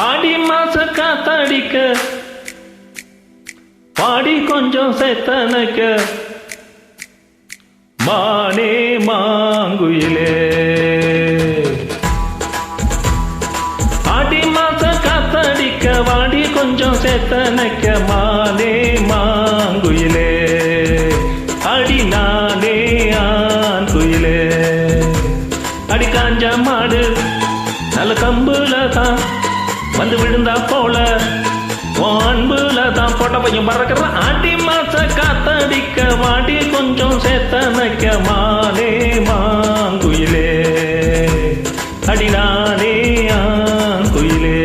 ஆடி மாச காத்தடிக்க பாடி கொஞ்சம் சேத்தனக்க மானே மாங்குயிலே ஆடி மாச காத்தடிக்க வாடி கொஞ்சம் சேத்தனக்க மானே மாங்குயிலே அடி நானே ஆண் குயிலே அடி காஞ்ச மாடு நல்ல கம்புல தான் வந்து விழுந்தா போல அன்புல தான் போட்ட பையன் பறக்கிற ஆடி மாச காத்தடிக்க வாடி கொஞ்சம் சேத்தனக்க மானே மாங்குயிலே அடி நானே ஆண் குயிலே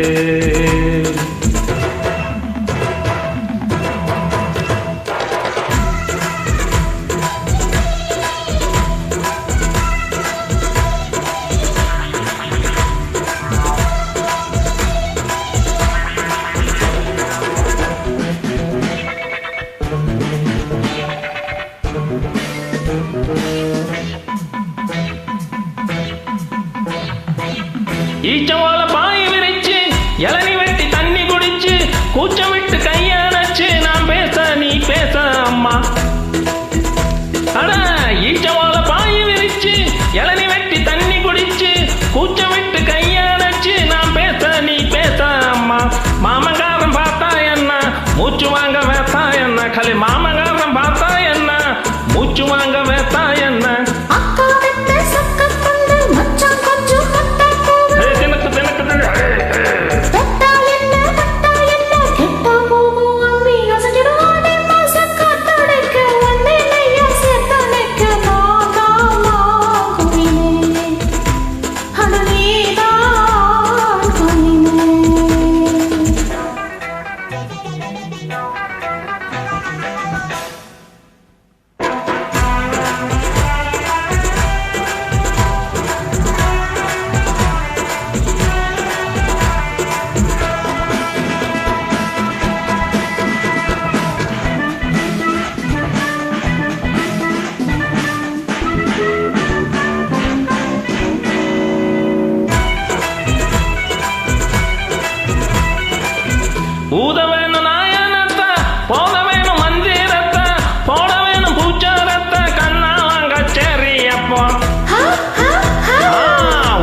ஈச்சவால பாய் விரிச்சு இளநி வெட்டி தண்ணி குடிச்சு கூச்சம் விட்டு கையணைச்சு நான் பேச நீ பேச அம்மா அட ஈச்சவால பாய் விரிச்சு இளநி வெட்டி தண்ணி குடிச்சு கூச்சம் விட்டு கையணைச்சு நான் பேச நீ பேச அம்மா மாமங்காரன் பார்த்தா என்ன மூச்சு வாங்க வேத்தா என்ன கலை மாமங்காரன் பார்த்தா என்ன மூச்சு வாங்க வேத்தா என்ன ஊத வேணும் நாயனத்தை போத வேணும் மந்திரத்தை போட வேணும் பூச்சாரத்தை கண்ணா வாங்க சேரியப்போ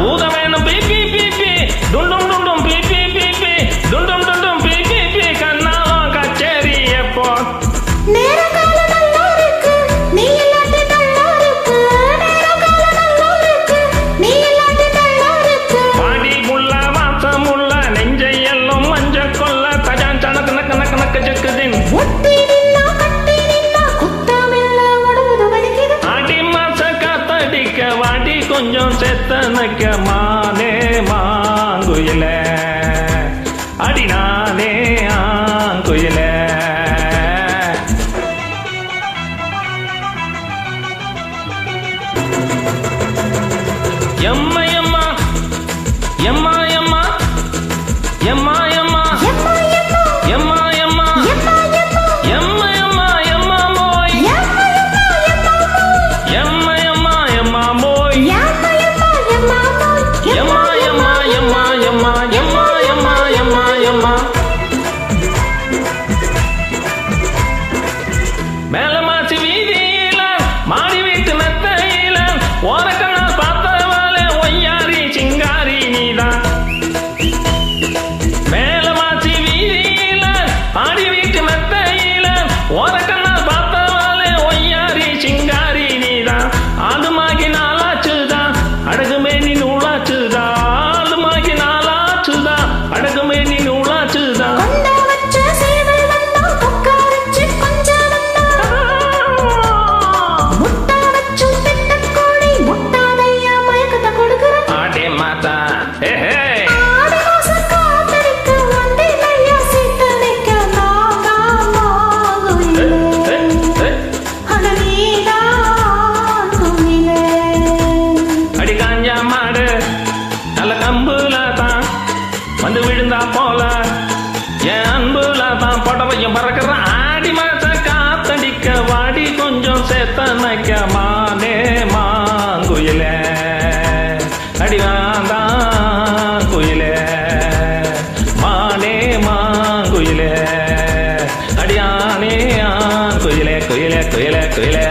ஊத வேணும் பிபி பிபி டுண்டும் டுண்டும் பிபி பிபி டுண்டும் டுண்டும் பிபி பி கண்ணா வாங்க சேரியப்போ பாடி முள்ள மாசமுள்ள நெஞ்சையெல்லாம் மஞ்ச கொல்ல தஜான் சனக்கு சேத்தனைக்க மானே மாங்குயிலே அடிவாந்தான் குயிலே மானே மாங்குயிலே அடியானே ஆன் குயிலே குயிலே குயிலே குயிலே